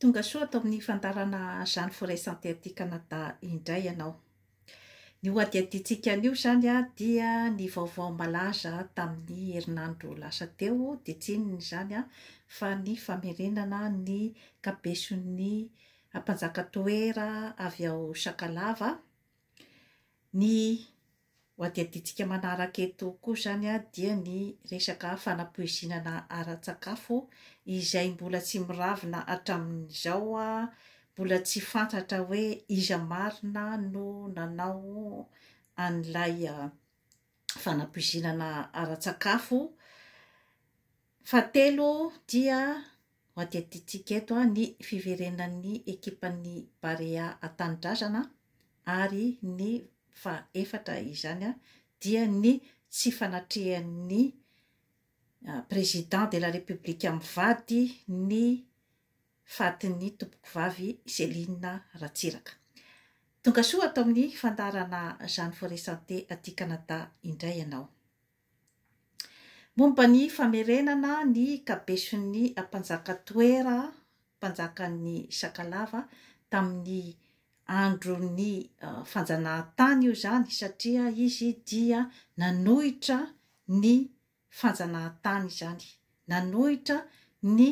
Tonga soa atao amin'ny fandarana Jeanne Forêt Santé aty Canada indray ianao. Ny hoadiaditsika an'io zany dia ny vaovao malaza tamin'ny herinandro lasa teo dia tsy inona izany fa ny famerenana ny kabeson'ny mpanjaka toera avy ao Sakalava. Ny hoadiaditsika manaraka eto koa zany dia ny resaka fanapoizinana ara-tsakafo izay mbola tsy miravina hatramin'izao mbola tsy fantatra hoe iza marina no nanao an'ilay fanapoizinana ara-tsakafo. Fahatelo dia hoadiaditsika eto ny fiverenan'ny ekipan'ny Barea Atandrazana ary ny fahaefatra izany dia ny tsy fanatrehan'ny président de la république mivady ny fatin'ny tompoko vavy Céline Ratsiraka. Tonga soa atao amin'ny fandarana Jeanne Forêt Santé aty Canada indray ianao. Momba ny famerenana ny kabeson'ny mpanjaka toera, mpanjakan'ny Sakalava tamin'ny andron'ny fanjanahantany io zany satria izy dia nanohitra ny fanjanahantany zany, nanohitra ny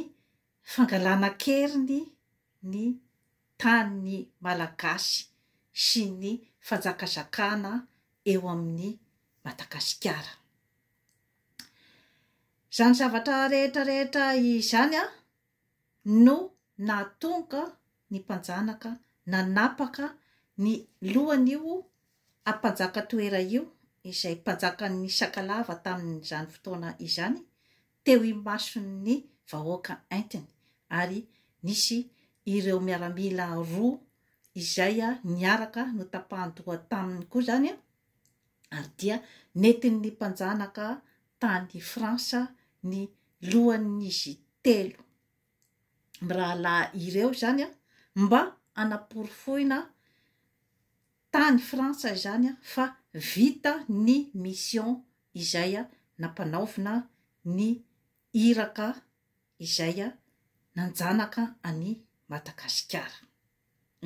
fangalana keriny ny tany malagasy sy ny fanjakazakana eo amin'ny Madagasikara. Zany zavatra rehetrarehetra izany no nahatonga ny mpanjanaka nanapaka ny lohan'io mpanjaka toera io izay mpanjakan'ny Sakalava tamin'izany fotoana izany teo imason'ny vahoaka entiny ary nisy ireo miaramila roa izay niaraka no tapahan-doha taminy koa zany ary dia nentin'ny mpanjanaka tany Fransa ny lohan'izy telo mirahalahy ireo zany mba hanaporofoina tany Fransa izany fa vita ny mission izay nampanaovina ny iraka izay nanjanaka any Madagasikara.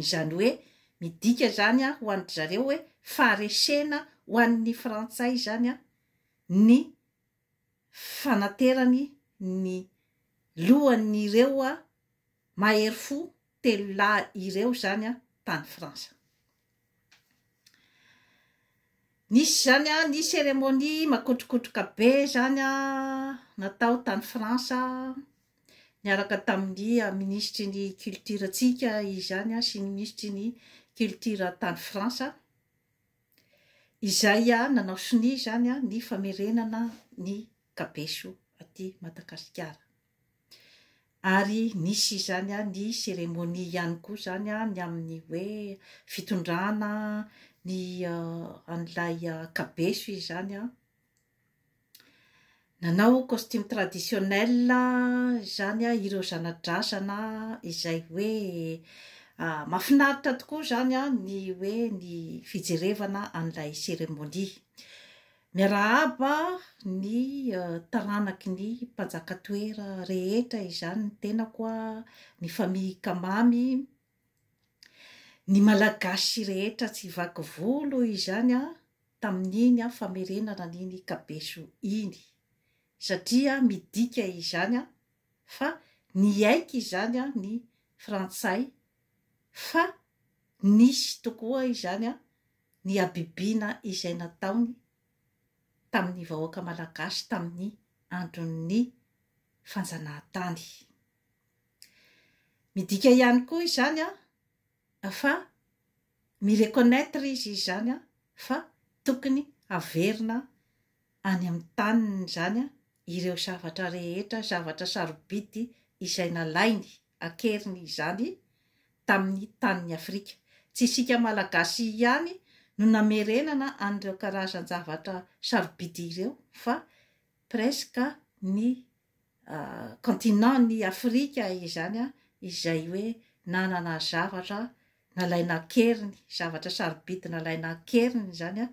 Izany hoe midika zany ho an'ny zareo hoe faharesena ho an'ny Frantsay zany ny fanaterany ny lohan'ireo mahery fo telo lahy ireo zany tany Fransa. Nisy zany ny cérémonie makotrokotroka be zany natao tany Fransa niaraka tamin'ny ministry ny culture tsika izany sy ny ministry ny culture tany Fransa izay nanao sini zany ny famerenana ny kabeso aty Madagasikara. Ary nisy zany ny cérémonie ihany koa zany ny amin'ny hoe fitondrana ny an'ilay kabeso izany nanao costume traditionnel zany ireo zana-drazana izay hoe mahafinaritra tokoa zany ny hoe ny fijerevana an'ilay cérémonie. Miarahaba ny taranaky ny mpanjaka toera rehetra izany ny tenako ny famille Kamamy, ny malagasy rehetra tsy vaky volo izany tamin'iny famerenana n'iny kabeso iny satria midika izany fa ny aiky izany ny Frantsay fa nisy tokoa izany ny abibiana izay nataony tamin'ny vahoaka malagasy tamin'ny andron'ny fanjanahantany. Midika ihany koa izany fa mireconnaître izy izany fa tokony averina any amin'ny taniny zany ireo zavatra rehetra, zavatra sarobidy izay nalainy akeriny izany tamin'ny tanin'ny Afrika. Tsy isika malagasy ihany no namerenana an'ireo karazan-javatra sarobidy ireo fa presque ny continent ny Afrika izany izay hoe nanana zavatra nalaina akeriny, zavatra sarobidy nalaina akeriny zany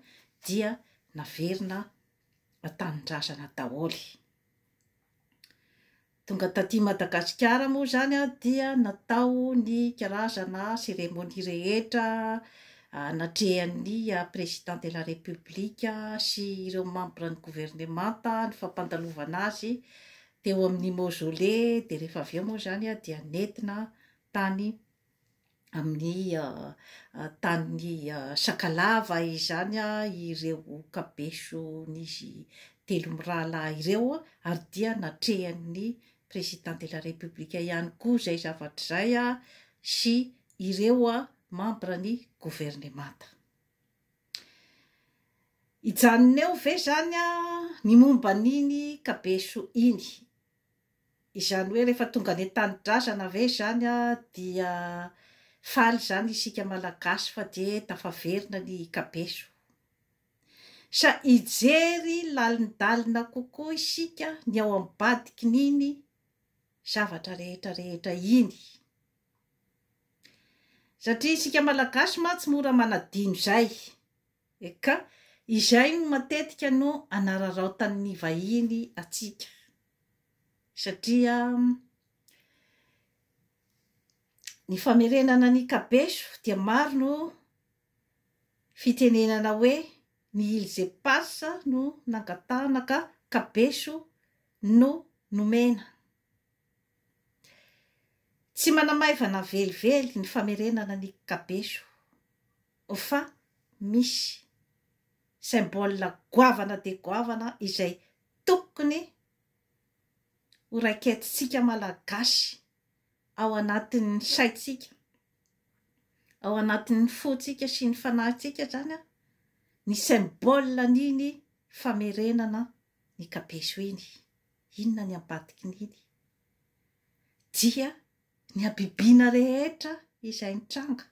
dia naverina tanin-drazana daholo. tonga taty Madagasikara moa zany dia natao ny karazana seremonie rehetra natrehan'ny président de la république sy ireo membre ny gouvernemanta ny fampandalovana azy teo amin'ny mausolée. De rehefa avy eo moa zany dia nentina tany amin'ny tany Sakalava izany ireo kabeso nisy telo mirahalahy ireo ary dia natrehan'ny président de la république ihany koa zay zavatra zay sy ireo membre ny gouvernemanta. Ijanona eo ve zany ny momba n'iny kabeso iny, izany hoe rehefa tonga ny tany-drazana ve zany dia faly zany isika malagasy fa de tafaverina ny kabeso, sa ijery lalindalina kokoa isika ny ao ambadiky n'iny zavatra rehetra iny, satria isika malagasy tsy mora manadino zay ka izay no matetika no anararaotan'ny vahiny atsika, satria ny famerenana ny kabeso dia maro no fitenenana hoe ny Îles Éparses no nangatahana ka kabeso no nomena. Tsy manamaivana velively ny famerenana ny kabeso fa misy symbole goavana de goavana izay tokony ho raiketitsika malagasy ao anatin'ny saitsika, ao anatin'ny fotsika sy ny fanahintsika zany ny symbole n'iny famerenana ny kabeso iny. Inona ny ambadiky n'iny? Dia ny abibiana rehetra izay nitranga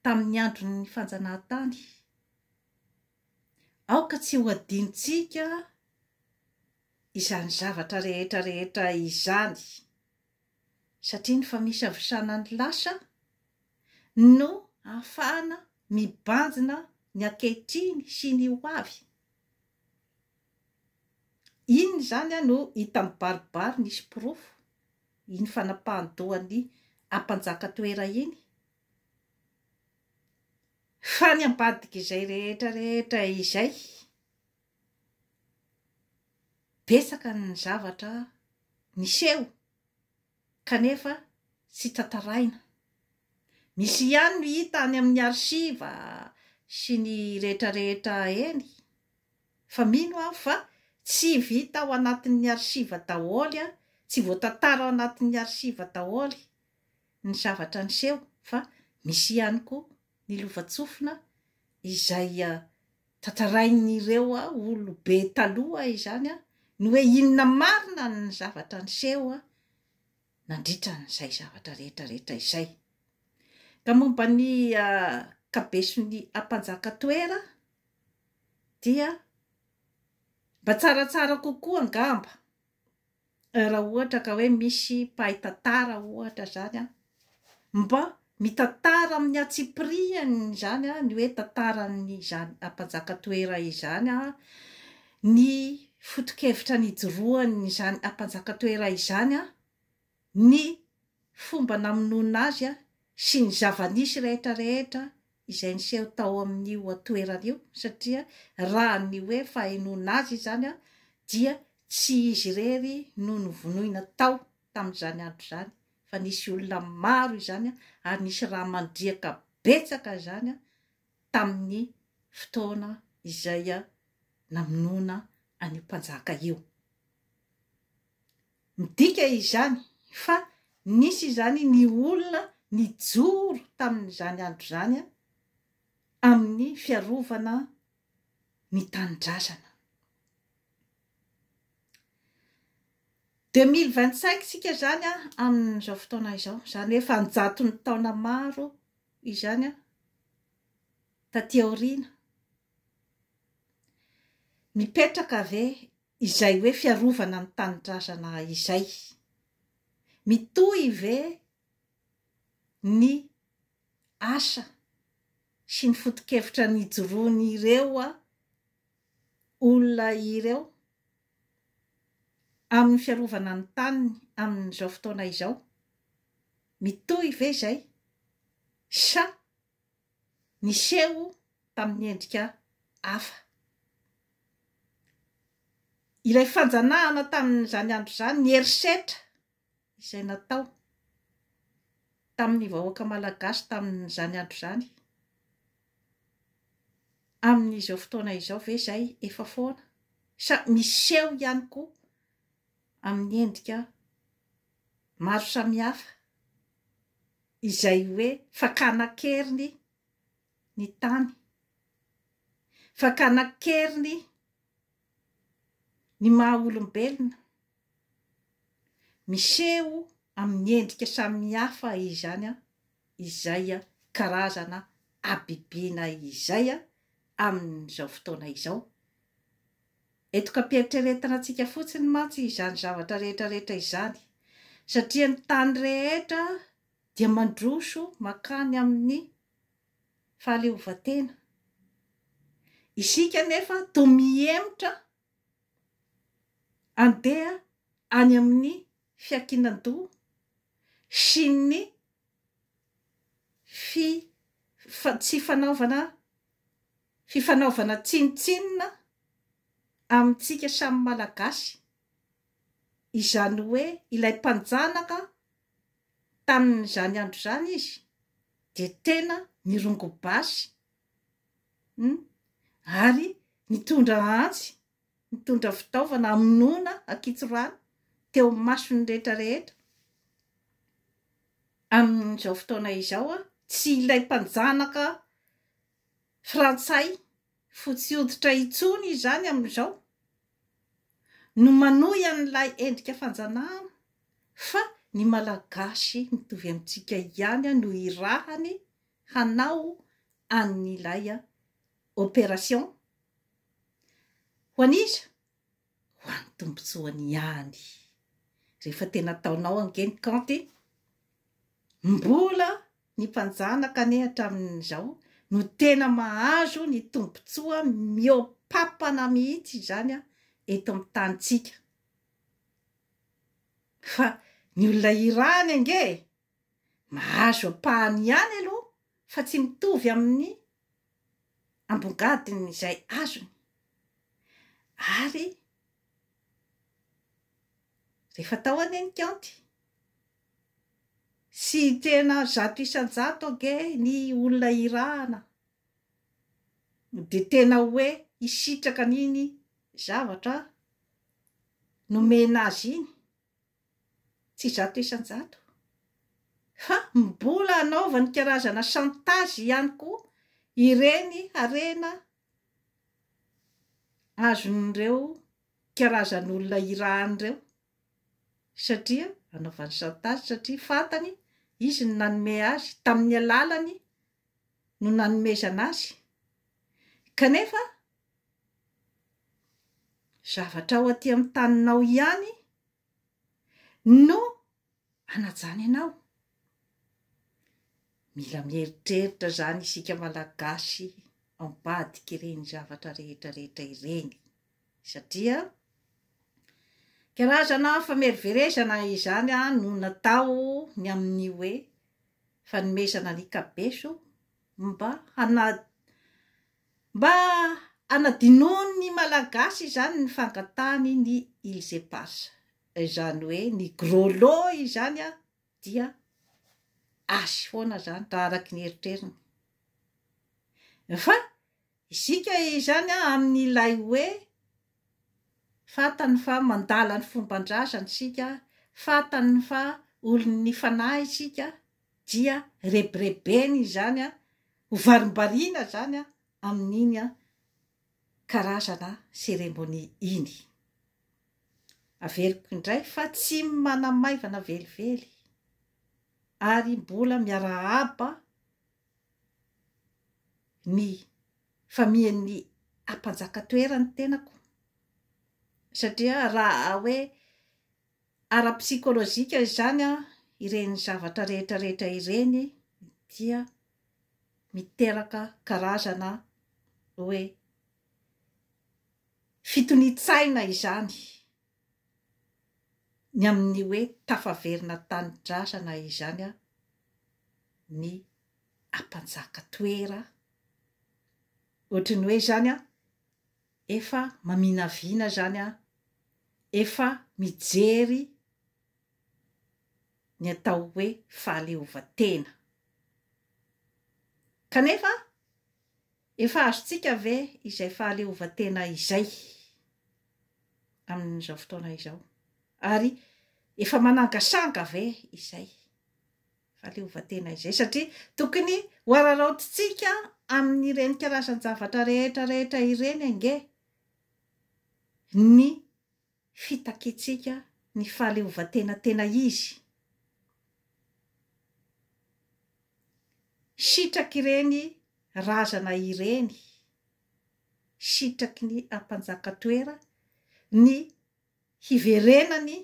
tamin'ny andron'ny fanjanahantany, aoka tsy ho adinontsika izany zavatra rehetra izany, satria ny famisavosana ny lasa no ahafahana mibanjina ny ankehitriny sy ny hoavy. Iny zany no hita mibaribary nisy porofo iny fanapahan-dohan'ny ampanjaka-toera iny, fa ny ambadiky izay rehetra izay betsaka ny zavatra niseho kanefa tsy tantaraina. Misy ihany no hita any amin'ny arsiva sy ny rehetra eny, fa mino fa tsy vita ao anatin'ny arsiva daholo, tsy voatantara ao anatin'ny arsiva daholo ny zavatra niseho, fa misy ihany koa ny lovatsofina izay tantarain'ireo olobe taloha izany ny hoe inona marina ny zavatra niseho nandritra n'izay zavatra rehetra izay. Ka momba ny kabeson'ny ampanjaka-toera dia mba tsaratsara kokoa angamba raha ohatra ka hoe misy mpahay tantara ohatra zany mba mitantara amin'ny atsipiriany zany ny hoe tantaran'ny zany ampanjaka-toera izany ny foto-kevitra nijoroany zany ampanjaka-toera izany ny fomba namonoana azy sy ny zava-nisy rehetra izay niseho tao amin'io toerana io, satria raha ny hoe fahenoana azy zany dia tsy izy rery no novonoina tao tamin'izany andro zany, fa nisy olona maro izany ary nisy raha mandriaka betsaka zany tamin'ny fotoana izay namonoana an'io mpanjaka io. Midika izany fa nisy zany ny olona nijoro tamin'izany andro zany amin'ny fiarovana ny tany-drazana. 2025 sika zany amin'izao fotoana izao, zany hoe fanjato ny taona maro izany taty aoriana, mipetraka ve izay hoe fiarovana ny tany-drazana izay? Mitohy ve ny asa sy ny foto-kevitra nijoroany ireo olona ireo? amin'ny fiarovana ny taniny amin'izao fotoana izao. Mitohy ve zay sa niseho tamin'ny endrika hafa? Ilay fanjanahana tamin'izany andro izany, ny herisetra izay natao tamin'ny vahoaka malagasy tamin'izany andro izany, amin'izao fotoana izao ve zay efa foana? Sa miseho ihany koa amin'ny endrika maro samihafa izay hoe fakana-keriny ny tany, fakana-keriny ny maha-olombelona, miseho amin'ny endrika samihafa izany izay karazana abibiana izay amin'izao fotoana izao. Eto ka ampieritreretana antsika fotsiny mantsy izany zavatra rehetrarehetra izany, satria ny tany rehetra dia mandroso makany amin'ny fahaleovantena. Isika nefa toa miemotra andeha any amin'ny fiankinan-doha sy ny fifanaovana tsinitsinina amintsika samy malagasy. Izany hoe ilay mpanjanaka tamin'izany andro izany izy dia tena nirongo-basy ary nitondra antsy, nitondra fitaovana amonoana ankitsorana teo masony rehetrarehetra. Amin'izao fotoana izao tsy ilay mpanjanaka frantsay fotsy hoditra intsony izany amin'izao no manohy an'ilay endrika fanjanahana, fa ny malagasy mitovy amintsika ihany no irahany hanao an'ilay opération. Ho an'iza? Ho an'ny tombotsoany ihany. Rehefa tena ataonao angeny kanty, mbola ny mpanjanaka ane hatramin'izao no tena mahazo ny tombotsoa mihoapapana mihitsy izany eto amin'ny tanitsika. Fa ny olona irahany ange mahazo apahany ihany aloha, fa tsy mitovy amin'ny ambongadiny izay azony. Ary rehefa tao any kanty, sy tena 100% ange ny olona irahana, dia tena hoe hisitraka n'iny zavatra nomena azy iny, tsy 100%, fa mbola anaovany karazana chantage ihany koa ireny harena azon'ireo karazan'olona irahan'ireo, satria anaovany chantage satria fantany izy no nanome azy, tamin'ny alalany no nanomezana azy. Kanefa zavatra ao aty amin'ny taninao ihany no hanajany anao. Mila mieritreritra zany isika malagasy ambadika ireny zavatra rehetrarehetra ireny, satria karazana fameroverezana izany no natao ny amin'ny hoe fanomezana ny kabeso mba hanadinoany ny malagasy izany ny fangatahany ny ilzepasa, izany hoe ny gros lot izany dia asy foana zany raha araky ny eritreriny. Fa isika izany amin'ilay hoe fantany fa mandala ny fomban-drazana isika, fantany fa olon'ny fanahy isika, dia rebirebeny izany hovarimbariana zany amin'iny karazana seremonia iny. Averiko indray fa tsy manamaivana velively ary mbola miarahaba ny famian'ny ampanjaka-toerany tenako, satria raha hoe ara-psikolojika izany ireny zavatra rehetrarehetra ireny dia miteraka karazana hoe fitonitsaina izany. ny amin'ny hoe tafaverina tanidrasana izany a ny ampanjaka toera ohatrany hoe zany a efa maminaviana zany a efa mijery ny atao hoe fahaleovantena kanefa efa azontsika ve izay fahaleovantena izay amin'izao fotoana izao ary efa manangasanga ve izay fahaleovantena izay satria tokony hoararaotintsika amin'ireny karazan-javatra rehetra ireny ange ny fitakitsika ny fahaleovantena tena izy sitraky ireny razana ireny sitraky ny ampanjaka toera ny hiverenany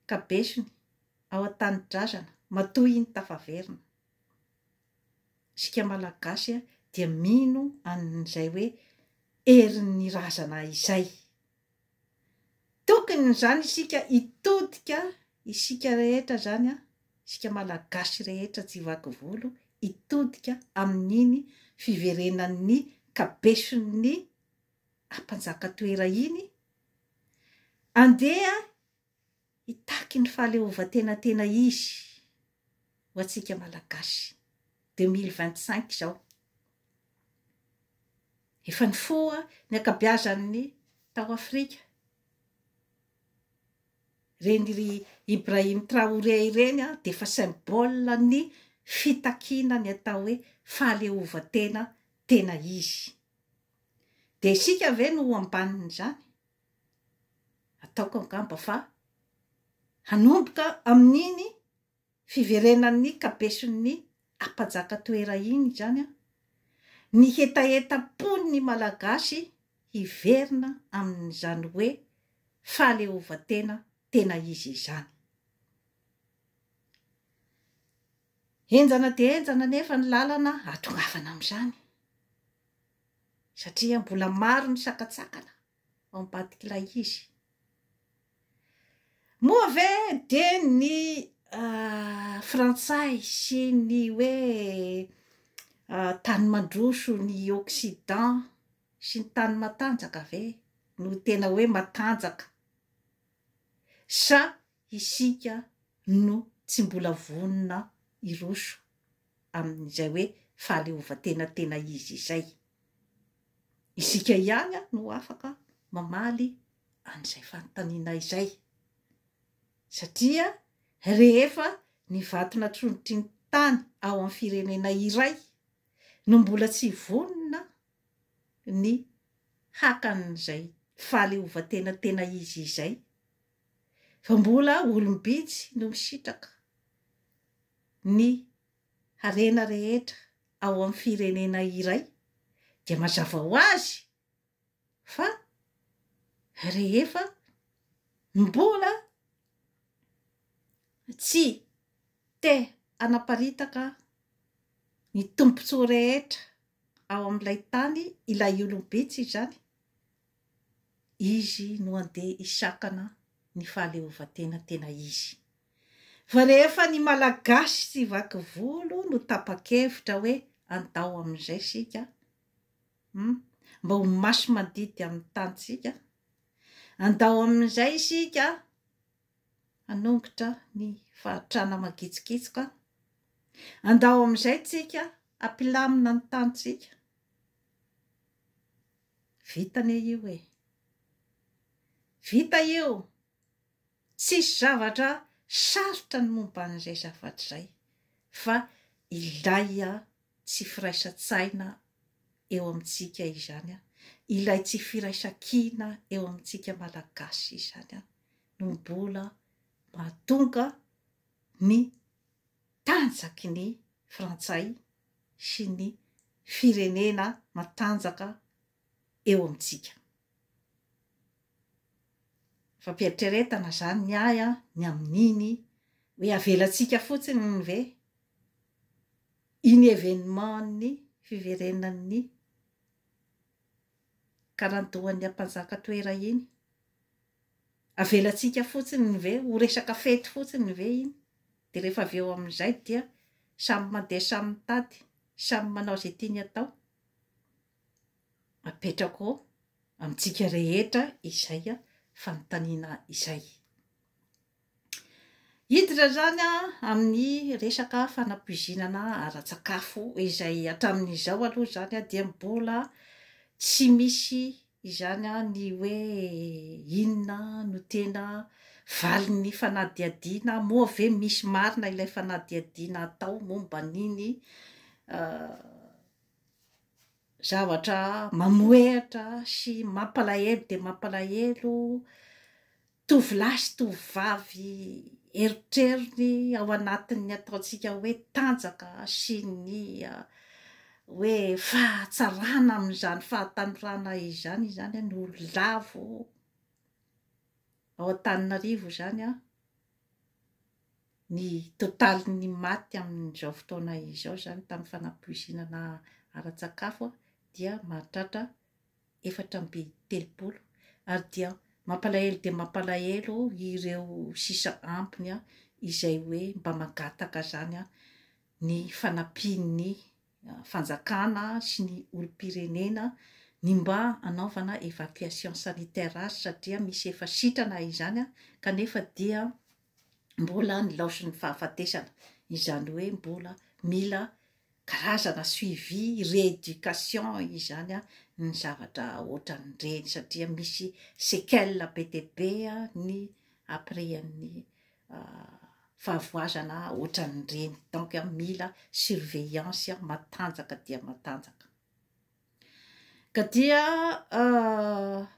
kabesony ao an-tanindrazana matoy ny tafaverina sika malagasy dia mino an'izay hoe erin'ny razana izay tokony zany isika hitodika isika rehetra zany a isika malagasy rehetra tsy vaky volo hitodika amin'iny fiverenan'ny kabeson'ny ampanjaka toera iny andeha hitaky ny fahaleovantena tena izy ho atsika malagasy 2025 zao efa ny foa ny akabeazan'ny tao Afrika reny ry Ibrahim Traoré ireny a de efa symbole ny fitakiana ny atao hoe fahaleovantena tena izy de isika ve no ambanin'izany ataoko angamba fa hanomboka amin'iny fiverenan'ny kabeson'ny ampanjaka toera iny zany a ny hetahetapony malagasy hiverina amin'izany hoe fahaleovantena tena izy izany enjana de enjana nefa ny lalana atongavana amin'izany satria mbola maro ny sakatsakana ao ambadik'ilay izy moa ve de ny frantsay sy ny hoe tany mandroso ny Occident sy ny tany matanjaka ve no tena hoe matanjaka sa isika no tsy mbola vonona iroso amin'izay hoe fahaleovantena tena izy izay isika ihany no afaka mamaly an'izay fanontaniana izay satria rehefa ny vatona trondrotry ny tany ao amin'ny firenena iray no mbola tsy vonona ny hakan'izay fahaleovantena tena izy izay fa mbola olombitsy no misitraka ny harena rehetra ao amin'ny firenena iray dia mazava ho azy fa rehefa mbola tsy te anaparitaka ny tombontsoa rehetra ao amin'ilay tany ilay olombitsy zany izy no andeha hisakana ny fahaleovantena tena izy fa rehefa ny malagasy sy vaky volo no tapa-kevitra hoe andao amin'izay sika mba ho maso mandidy amin'ny tanysika andao amin'izay sika hanongotra ny fahatrana magitsikitsika andao amin'izay tsika ampilamina ny tanysika vitane io e vita io tsisy zavatra sarotra ny momba an'izay zavatra izay fa ilaya tsy firaisan-tsaina eo amintsika izany a ilay tsy firaisan-kina eo amintsika malagasy izany a no mbola mahatonga ny tanjaky ny frantsay sy ny firenena matanjaka eo amintsika fampieritreretana zany ny aya ny amin'iny hoe avelantsika fotsiny ny ve iny événement-ny fiverenan'ny karandohan'ny ampanjaka toera iny avelatsika fotsiny ny ve ho resaka fety fotsiny ve iny de rehefa avy eo amin'izay dia samy mandeha samy mitady samy manao zay tiany atao apetrako amintsika rehetra izay fanontaniana izay hiditra zany amin'ny resaka fanampoizinana ara-tsakafo izay hatramin'izao aloha zany dia mbola tsy misy izany ny hoe inona no tena valin'ny fanadihadiana moa ve misy marina ilay fanadihadiana atao momba niny zavatra mamoehatra sy mampalahelo de mampalahelo tovolahy sy tovovavy eritrerony ao anatin'ny ataontsika hoe tanjaka sy ny hoe fahatsarana amin'izany fahatanorana izany zany ny ololavo ao Antananarivo zany ny totaly ny maty amin'izao fotoana izao zany tamin'ny fanampoizinana ara-tsakafo dia mahatratra 430 ary dia mampalahelo de mampalahelo ireo sisa ampiny izay hoe mba magataka zany ny fanampiany fanjakana sy ny olom-pirenena ny mba anaovana évacuation sanitaire satria misy efa sitrana izany kanefa dia mbola ny laoso ny fahafatesana izany hoe mbola mila karazana suivi rééducation izany ny zavatra ohatran'ireny satria misy séquelle be dia be ny après ny fahavoazana ohatran'ireny donc mila surveillance matanjaka dia matanjaka ka dia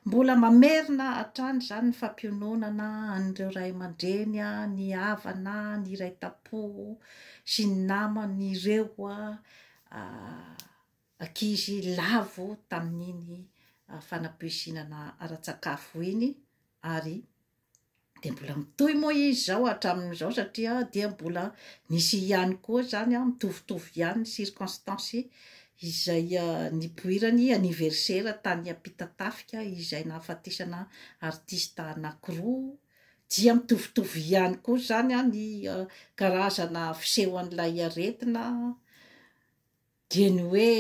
mbola mamerina hatrany zany ny fampiononana an'ireo ray aman-dreny ny havana ny ray-tapo sy ny namany ireo ankizy lavo tamin'iny fanampoizinana ara-tsakafo iny ary de mbola mitohy moa izy zao hatramin'izao satria dia mbola misy ihany koa zany mitovitovy ihany ny circonstance izay nipoirany anniversaire tany Ampitatafika izay nahafatesana artiste anankiroa dia mitovitovy ihany koa zany ny karazana fisehoan'ilay aretina dia ny hoe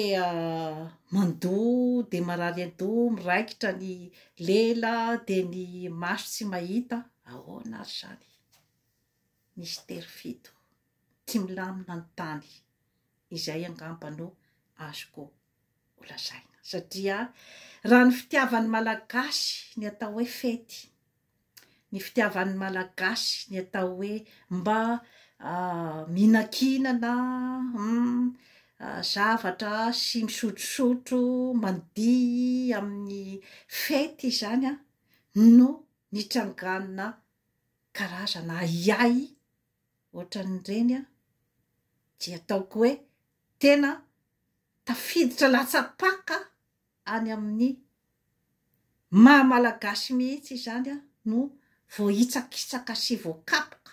mandoa de marary an-doha miraikitra ny lela de ny maso tsy mahita ahoana ary zany nisy terifito tsy milamina ny tany izay angamba no azoko holazaina satria raha ny fitiavan'ny malagasy ny atao hoe fety ny fitiavan'ny malagasy ny atao hoe mba mihinankinana zavatra sy misotrosotro mandihy amin'ny fety zany no nitranganina karazana iay ohatran'ireny dia ataoko hoe tena tafiditra latsapaka any amin'ny mahamalagasy mihitsy zany no voahitsakitsaka sy voakapoka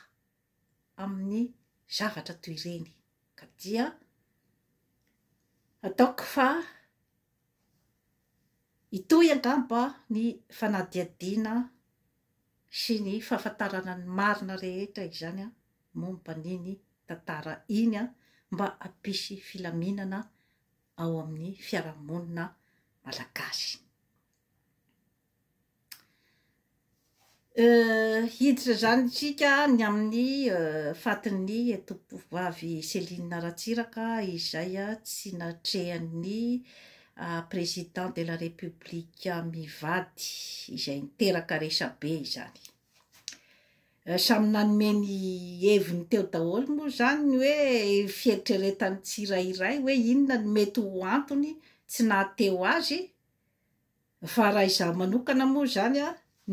amin'ny zavatra toy ireny ka dia ataoko fa itoy angamba ny fanadihadiana sy ny fahafantarana ny marina rehetra izany momba niny tantara iny mba hampisy filaminana ao amin'ny fiarahamonina malagasy. Hiditra zany tsika ny amin'ny fatin'ny tovovavy Céline Ratsiraka izay tsy natrehan'ny président de la république mivady izay niteraka resabe izany samy nanomeny heviny teo daholo moa zany ny hoe fieritreretany tsirairay hoe inona no mety ho antony tsy nahateo azy fa raha izaho manokana moa zany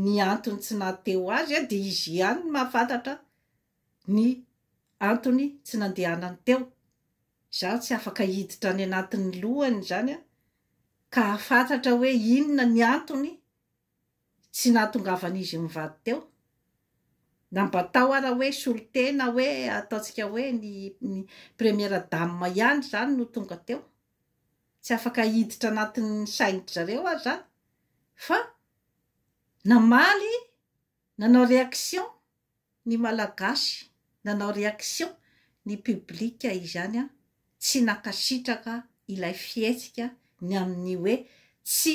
ny antony tsy nahateo azy dia izy ihany mahafantatra ny antony tsy nandehanany teo zaho tsy afaka hiditra ny anatin'ny lohany zany ka hafantatra hoe inona ny antony tsy nahatongavan'izy mivady teo na mba tao ara hoe solotena hoe ataontsika hoe ny première dame ihany zany no tonga teo tsy afaka hiditra anatin'ny sainitry zareo azy zany fa namaly nanao réaction ny malagasy, nanao réaction ny publika izany a, tsy nakasitraka ilay fietsika ny amin'ny hoe tsy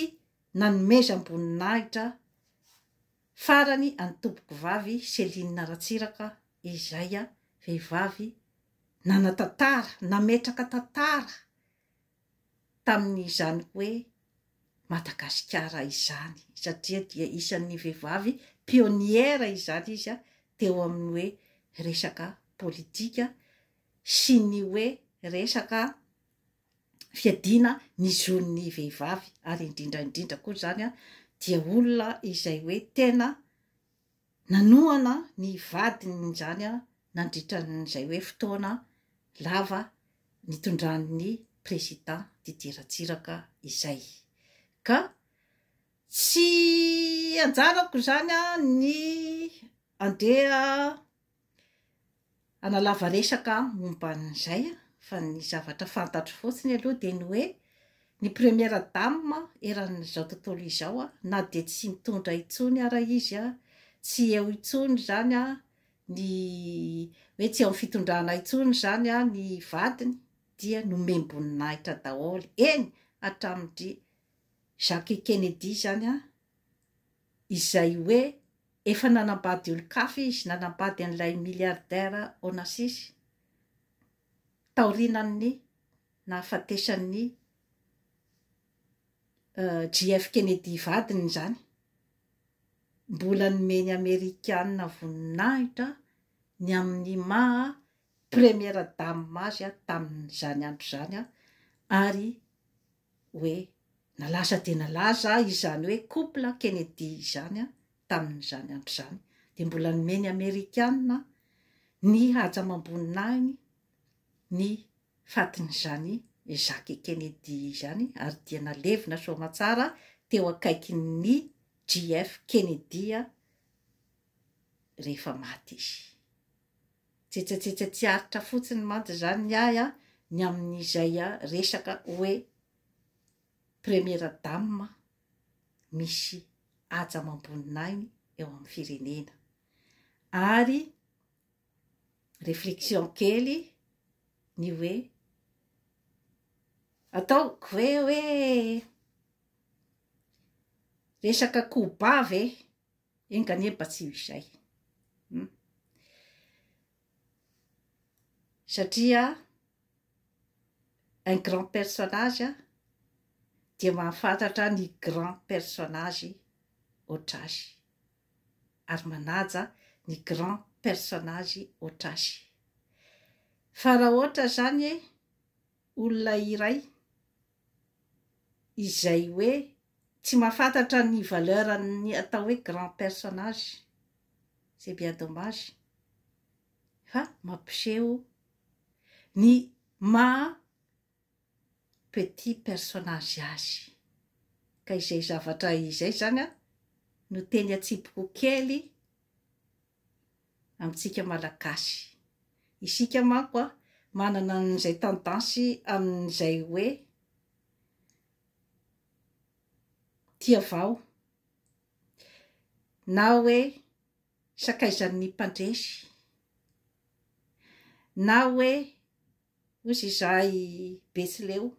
nanomezam-boninahitra farany antoboko vavy Selinina Ratsiraka izay a vehivavy nanatantara, nametraka tantara tamin'izany hoe Madagasikara izany, satria dia isan'ny vehivavy pioniera izany izy a teo amin'ny hoe resaka politika sy ny hoe resaka fiadiana ny zon'ny vehivavy, ary indrindra koa zany a dia olona izay hoe tena nanohana ny vadiny zany a nandritran'izay hoe fotoana lava nitondran'ny président Didier Ratsiraka izay. Ka tsy anjarako zany a ny andeha analava resaka momban'izay fa ny zavatra fantatro fotsiny aloha dia ny hoe ny première dame eran'izao tontolo izao a na dia tsy mitondra intsony ara izy a, tsy eo intsony zany a ny hoe tsy eo amin'ny fitondrana intsony zany a ny vadiny, dia nomem-boninahitra daholo eny hatramin'ny Jacques Kennedy zany a, izay hoe efa nanambady olo-kafa izy, nanambady an'ilay milliardaire Onassis taorinan'ny nahafatesan'ny JF Kennedy vadiny zany, mbola nomeny Amerikana voninahitra ny amin'ny maha première dame azy a tamin'izany andro zany a, ary hoe nalaza dia nalaza izany hoe couple Kennedy izany a tamin'izany andro zany, dia mbola nomeny Amerikana ny haja-mamboninahiny ny fatin'izany Jacques Kennedy izany, ary dia nalevina soamatsara teo akaikin'ny JF Kennedy rehefa maty izy. Tsetsatsetsy tsy aritra fotsiny mantsy zany ahy a ny amin'izay resaka hoe première dame misy haja-mamboninahiny eo amin'ny firenena. Ary réflexion kely ny hoe ataoko hoe resaka koba ve enganefa tsy izay, satria un grand personnage dia mahafantatra ny grand personnage ohatr' azy, ary manaja ny grand personnage ohatr' azy. Fa raha ohatra zany olona iray izay hoe tsy mahafantatra ny valeur ny atao hoe grand personnage, c'est bien dommage, fa mampiseho ny maha petit personnage azy. Ka izay zavatra izay zany a no teny atsipoko kely amintsika malagasy. Isika manko a manana an'izay tendance amin'izay hoe tia vao, na hoe sakaizan'ny mpandresy, na hoe ozy izahay Betsileo,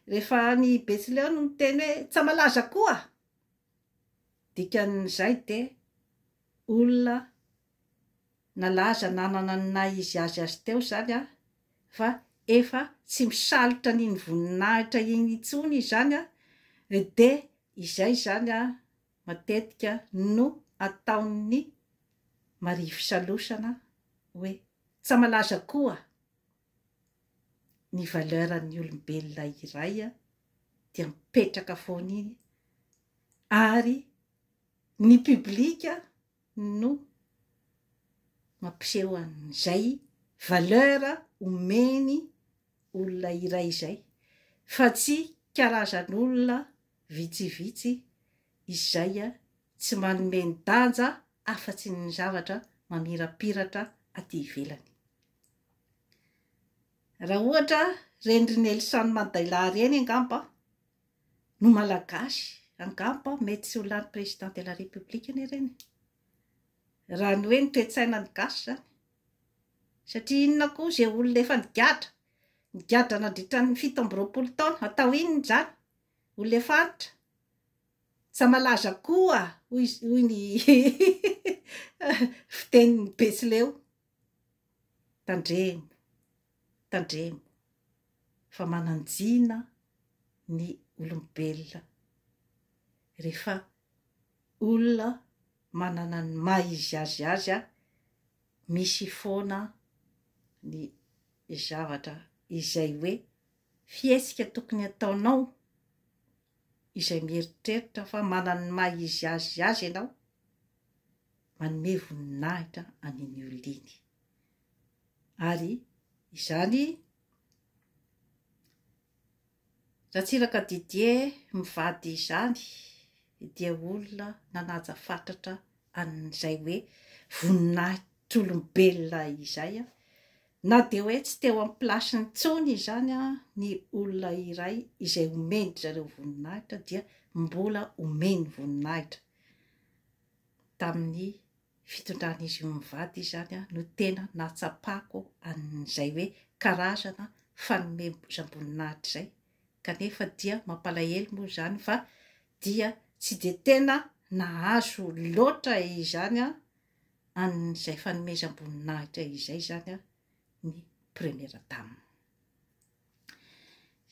rehefa ny Betsileo no miteny hoe tsa malaza koa, dikan'izay dia olona nalaza nanana ny naha izy azy teo zany a, fa efa tsy misalotra n'iny voninahitra iny intsony zany a, dia izay zany a matetika no ataon'ny marivo salosana hoe tsa malaza koa ny valeuran'ny olombelona iray a, dia mipetraka foana iny, ary ny publika no mampiseho an'izay valeur omeny olona iray izay, fa tsy karazan'olona vitsivitsy izay tsy manome ny danja afa-tsy ny zavatra mamirapiratra aty ivelany. Raha ohatra reny Nelson Mandela reny angamba no malagasy, angamba mety tsy ho lany président de la république ny reny, raha ny hoe ny toe-tsaina ny gasy zany satria inona koa zay olona efa nigadra nandritra ny 7 taona atao inony zany olona efa antitra sa malaza koa hoy ny fitenin'ny Betsileo tandremo fa mananjina ny olombelona rehefa olona manana ny maha izy azy misy foana ny zavatra izay hoe fiesika tokony ataonao izay mieritreritra fa manana ny maha izy azy ianao manome voninahitra an'iny olony ary izany raha tsiraka Didier mivady izany dia olona nanaja fatratra an'izay hoe voninahitryolombelona izay na dia hoe tsy teo amin'ny plasiny tsony izany ny olona iray izay omeny zareo voninahitra dia mbola omeny voninahitra tamin'ny fitondran'izy mivady izany no tena natsapako an'izay hoe karazana fanomezam-boninahitra izay kanefa dia mampalahelo moa izany fa dia tsy dia tena nahazo loatra izany an'izay fanomezam-boninahitra izay zany ny première dame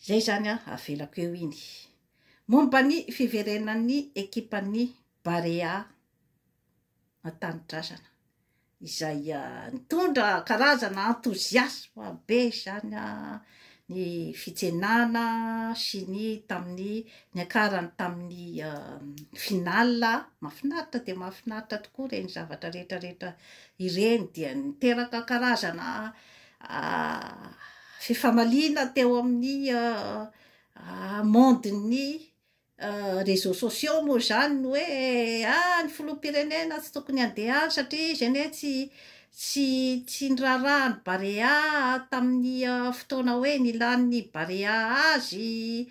zay zany avelako eo iny momba ny fiverenan'ny ekipan'ny Barea an-tanindrazana izay nitondra karazana enthousiasme be zany ny fijenana sy ny tamin'ny niakarany tamin'ny finale mahafinaritra dia mahafinaritra tokoa ireny zavatra rehetrarehetra ireny dia niteraka karazana fifamaliana teo amin'ny mondeny réseaux sociaux moa zany no hoe ny filoham-pirenena tsy tokony handehany satria izy anie tsy niraharaha ny Barea tamin'ny fotoana hoe nilan'ny Barea azy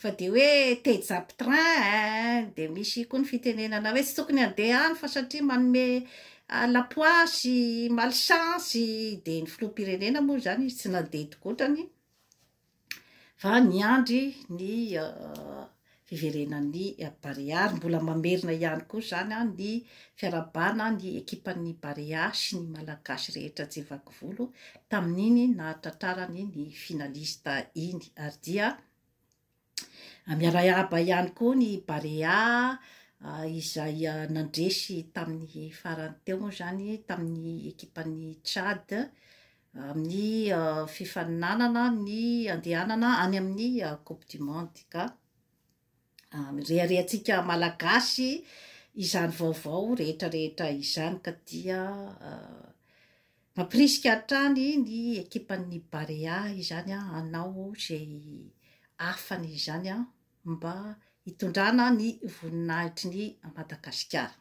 fa dia hoe te-japy-train dia misy koa ny fitenenana hoe tsy tokony handehany fa satria manome lapoasy malchansy dia ny filoham-pirenena moa zany izy tsy nandeha tokotrany fa niandry ny fiverenan'ny Barea ary mbola mamerina ihany koa zany ny fiarabana ny ekipan'ny Barea sy ny malagasy rehetra jevaky volo tamin'iny nahatratrarany ny finalista iny ary dia miarahaba ihany koa ny Barea izay nandresy tamin'ny farany teo moa zany tamin'ny ekipan'ny Tchad amin'ny fifaninanana ny andehanana any amin'ny coupe du monde ka reharehantsika malagasy izany vaovao rehetrarehetra izany ka dia mampirisika hatrany ny ekipan'ny Barea izany hanao zay afany izany mba hitondrana ny voninahitry ny Madagasikara.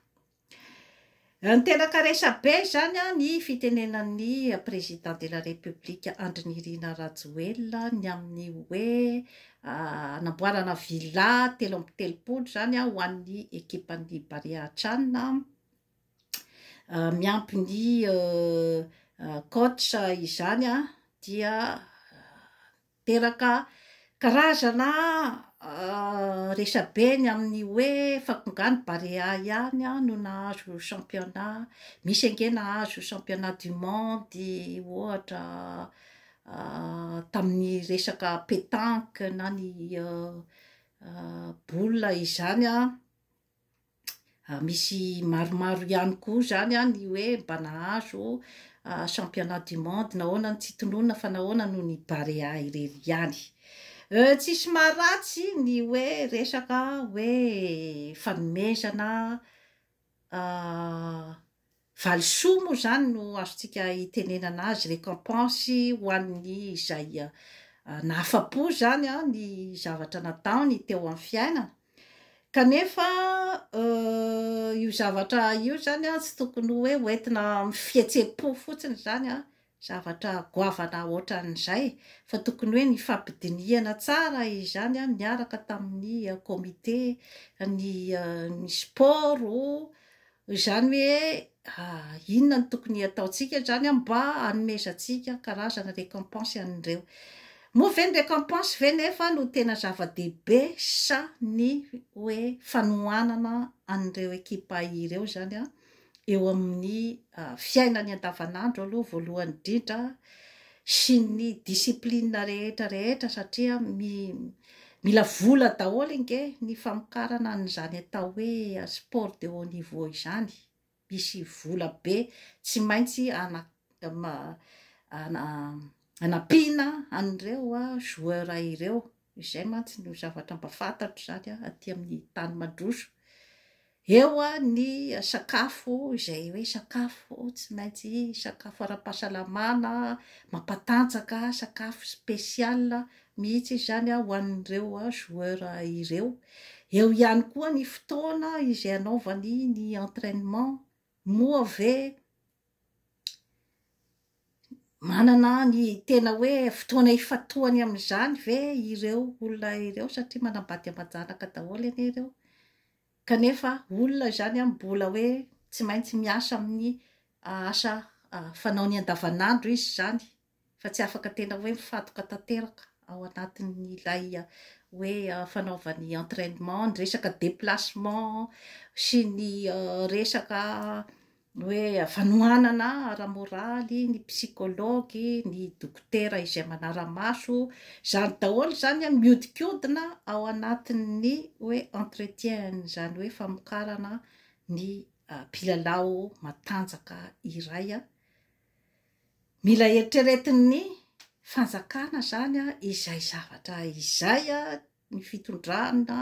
Ny tena karesabe zany ny fitenenan'ny président de la république Andry Nirina Rajoelina ny amin'ny hoe anamboarana villa 3 zany ho an'ny ekipan'ny Barea Tchana miampy ny coach izany dia teraka karazana resabeny amin'ny hoe fakongany Barea ihany no nahazo championnat misy ange nahazo championnat du monde ohatra tamin'ny resaka pétanque na ny boule izany misy maromaro ihany koa zany ny hoe mba nahazo championnat du monde nahoana ny tsy tononona fa nahoana no ny Barea irery ihany tsisy maharatsy ny hoe resaka hoe fanomezana valisoa moa zany no azontsika hitenenana azy récompense ho an'ny izay nahafapo zany ny zavatra nataony teo amin'ny fiainana kanefa io zavatra io zany tsy tokony hoe hoentina mifietse-po fotsiny zany zavatra goavana ohatran'izay fa tokony hoe ny fampidinihana tsara izany miaraka tamin'ny komite ny sport zany hoe inona ny tokony ataontsika zany mba hanomezantsika karazana récompense an'ireo. Moa ve ny récompense ve nefa no tena zava-dehibe sa ny hoe fanohanana an'ireo ekipa ireo zany eo amin'ny fiainany andavanandro aloha voalohany indrindra sy ny discipline rehetra satria mila vola daholo inge ny famokarana an'izany atao hoe sport de haut niveau izany. Misy vola be tsy maintsy anampiana an'ireo joueur ireo. Izay mantsy no zavatra mba fantatro zany aty amin'ny tany mandroso. Eo ny sakafo izay hoe sakafo tsy maintsy sakafo ara-pahasalamana mampatanjaka, sakafo spécial mihitsy zany ho an'ireo joueur ireo. Eo ihany koa ny fotoana izay anaovany ny entraînement. Moa ve manana ny tena hoe fotoana ifatoany amin'izany ve ireo olona ireo satria manambady amajanaka daholo anie ireo. Kanefa olona zany mbola hoe tsy maintsy miasa amin'ny asa fanao ny andavanandro izy zany fa tsy afaka tena hoe mifatoka tanteraka ao anatin'ilay hoe fanaovany entraînement, ny resaka déplacement sy ny resaka hoe fanohanana ara-moraly, ny psychology, ny dokotera izay manara-maso, zany daholo zany miodikodina ao anatin'ny hoe entretien zany hoe famokarana ny mpilalao matanjaka iray. Mila eritreretin'ny fanjakana zany izay zavatra izay ny fitondrana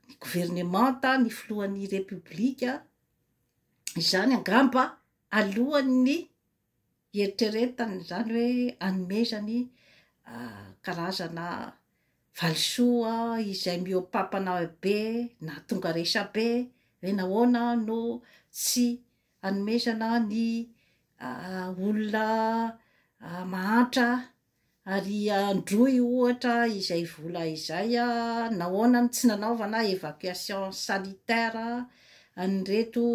ny gouvernemanta, ny filohan'ny republika izany angamba alohan'ny eritreretany zany hoe anomezany karazana valisoa izay mihoapapana be na tonga resa be hoe nahoana no tsy anomezana ny olona mahantra ary androy ohatra izay vola izay nahoana no tsy nanaovana évacuation sanitaire an'ireto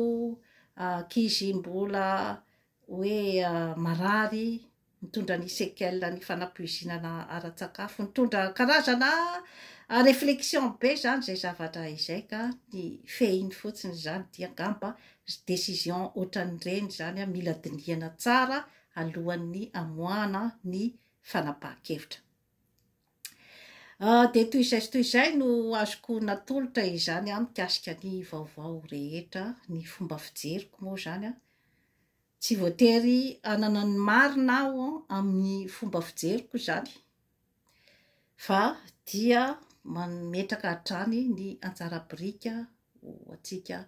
ankizy mbola hoe marary, mitondra ny séquelle ny fanampoizinana ara-tsakafo, mitondra karazana réflexion be zany zay zavatra izay ka ny fehiny fotsiny zany dia angamba décision ohatran'ireny zany mila dinihana tsara alohan'ny amoahana ny fanapahan-kevitra. De toy izay no azoko natolotra izany mikasika ny vaovao rehetra, ny fomba fijeriko moa zany tsy voatery anana ny marina aho amin'ny fomba fijeriko zany fa dia mametraka hatrany ny anjara-birika ho antsika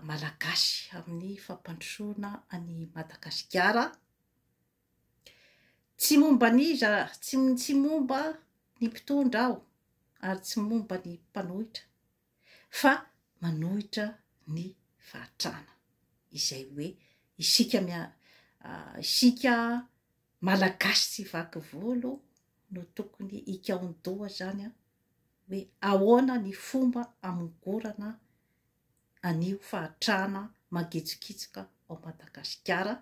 malagasy amin'ny fampandrosoana any Madagasikara. Tsy momba tsy momba ny mpitondra aho ary tsy momba ny mpanohitra fa manohitra ny fahatrana izay hoe isika malagasy tsy vaky volo no tokony ikaondoha zany hoe ahoana ny fomba amogorana anio fahatrana magitsokitsoka ao Madagasikara,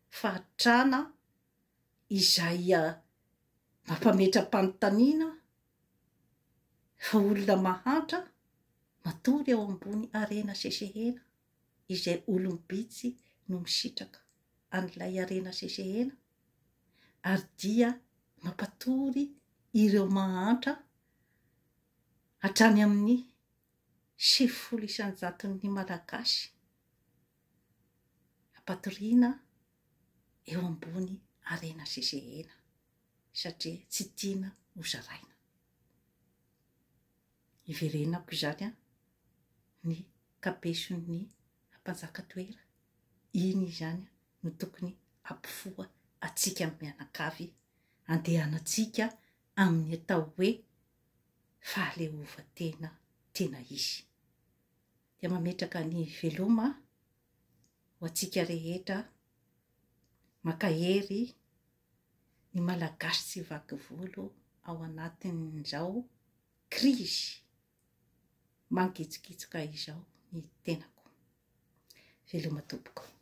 fahatrana izay mampametram-panontaniana fa olona mahantra matory ao ambony arena sesehena izay olombitsy no misitraka an'ilay arena sesehena ary dia mampatory ireo mahantra hatrany amin'ny 70% malagasy hampatoriana eo ambony arena sesehena satria tsy tiana hozaraina. Iverenako izany ny kabeson'ny mpanjaka toera, iny zany no tokony ampifoha atsika mianakavy andehanantsika amin'ny atao hoe fahaleovan-tena tena izy. Dia mametraka ny veloma ho atsika rehetra makahery ny malagasy tsy vaky volo ao anatin'izao krizy mangitsokitsoka izao ny tenako. Veloma tompoko.